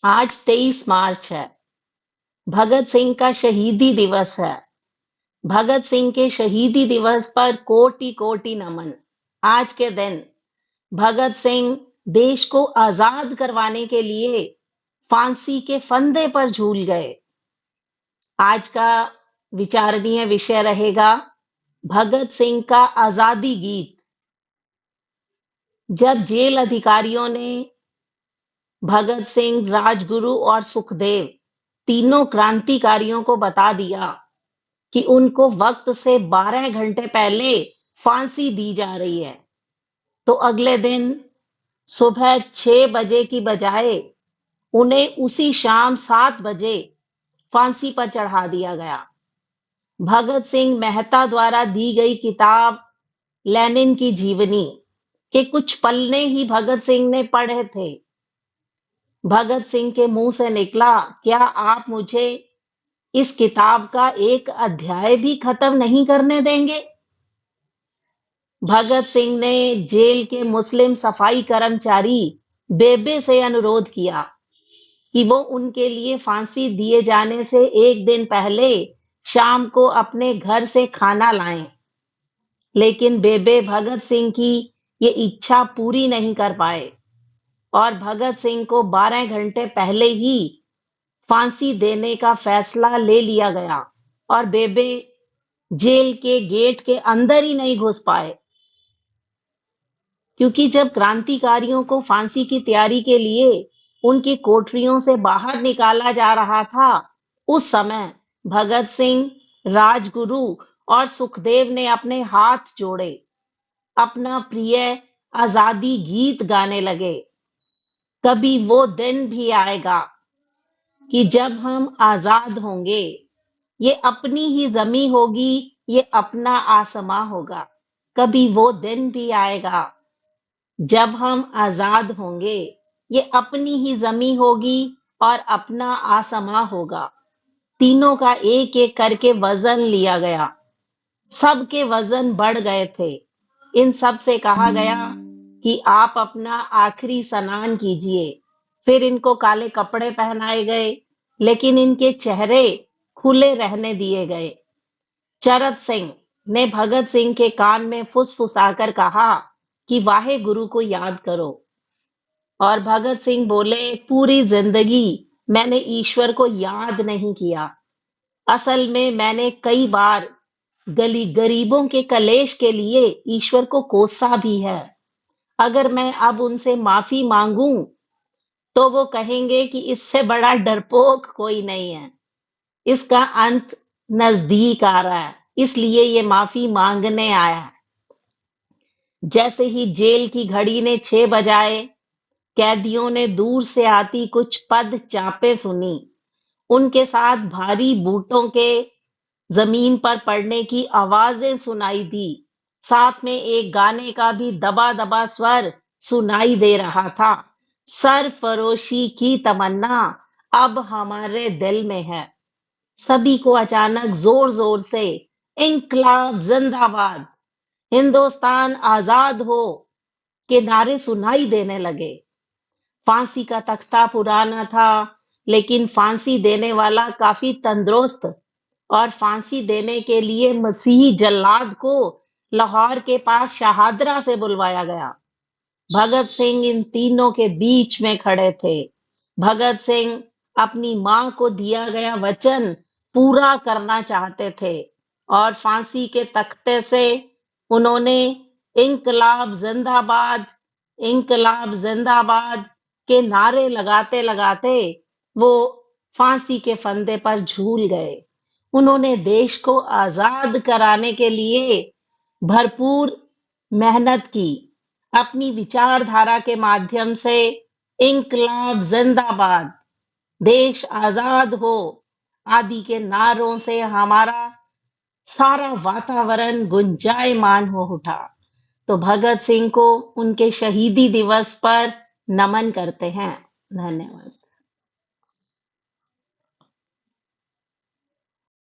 आज 23 मार्च है। भगत सिंह का शहीदी दिवस है। भगत सिंह के शहीदी दिवस पर कोटि कोटि नमन। आज के दिन भगत सिंह देश को आजाद करवाने के लिए फांसी के फंदे पर झूल गए। आज का विचारणीय विषय रहेगा भगत सिंह का आजादी गीत। जब जेल अधिकारियों ने भगत सिंह, राजगुरु और सुखदेव तीनों क्रांतिकारियों को बता दिया कि उनको वक्त से 12 घंटे पहले फांसी दी जा रही है, तो अगले दिन सुबह 6 बजे की बजाय उन्हें उसी शाम 7 बजे फांसी पर चढ़ा दिया गया। भगत सिंह मेहता द्वारा दी गई किताब लेनिन की जीवनी के कुछ पन्ने ही भगत सिंह ने पढ़े थे। भगत सिंह के मुंह से निकला, क्या आप मुझे इस किताब का एक अध्याय भी खत्म नहीं करने देंगे? भगत सिंह ने जेल के मुस्लिम सफाई कर्मचारी बेबे से अनुरोध किया कि वो उनके लिए फांसी दिए जाने से एक दिन पहले शाम को अपने घर से खाना लाएं। लेकिन बेबे भगत सिंह की ये इच्छा पूरी नहीं कर पाए और भगत सिंह को 12 घंटे पहले ही फांसी देने का फैसला ले लिया गया और बेबे जेल के गेट के अंदर ही नहीं घुस पाए, क्योंकि जब क्रांतिकारियों को फांसी की तैयारी के लिए उनकी कोठरियों से बाहर निकाला जा रहा था, उस समय भगत सिंह, राजगुरु और सुखदेव ने अपने हाथ जोड़े, अपना प्रिय आजादी गीत गाने लगे। कभी वो दिन भी आएगा कि जब हम आजाद होंगे, ये अपनी ही जमी होगी, ये अपना आसमां होगा। कभी वो दिन भी आएगा जब हम आजाद होंगे, ये अपनी ही जमी होगी और अपना आसमां होगा। तीनों का एक एक करके वजन लिया गया। सबके वजन बढ़ गए थे। इन सब से कहा गया कि आप अपना आखिरी स्नान कीजिए। फिर इनको काले कपड़े पहनाए गए, लेकिन इनके चेहरे खुले रहने दिए गए। चरत सिंह ने भगत सिंह के कान में फुसफुसाकर कहा कि वाहे गुरु को याद करो। और भगत सिंह बोले, पूरी जिंदगी मैंने ईश्वर को याद नहीं किया। असल में मैंने कई बार गरीबों के कलेश के लिए ईश्वर को कोसा भी है। अगर मैं अब उनसे माफी मांगूं तो वो कहेंगे कि इससे बड़ा डरपोक कोई नहीं है। इसका अंत नजदीक आ रहा है, इसलिए ये माफी मांगने आया है। जैसे ही जेल की घड़ी ने 6 बजाए, कैदियों ने दूर से आती कुछ पद चापें सुनी। उनके साथ भारी बूटों के जमीन पर पड़ने की आवाजें सुनाई दी। साथ में एक गाने का भी दबा दबा स्वर सुनाई दे रहा था। सरफरोशी की तमन्ना अब हमारे दिल में है। सभी को अचानक जोर जोर से इंकलाब जिंदाबाद, हिंदुस्तान आजाद हो के नारे सुनाई देने लगे। फांसी का तख्ता पुराना था, लेकिन फांसी देने वाला काफी तंदुरुस्त, और फांसी देने के लिए मसीही जल्लाद को लाहौर के पास शाहदरा से बुलवाया गया। भगत सिंह इन तीनों के बीच में खड़े थे। भगत सिंह अपनी मां को दिया गया वचन पूरा करना चाहते थे और फांसी के तख्ते से उन्होंने इंकलाब जिंदाबाद, इंकलाब जिंदाबाद के नारे लगाते लगाते वो फांसी के फंदे पर झूल गए। उन्होंने देश को आजाद कराने के लिए भरपूर मेहनत की। अपनी विचारधारा के माध्यम से इंकलाब जिंदाबाद, देश आजाद हो आदि के नारों से हमारा सारा वातावरण गुंजायमान हो उठा। तो भगत सिंह को उनके शहीदी दिवस पर नमन करते हैं। धन्यवाद।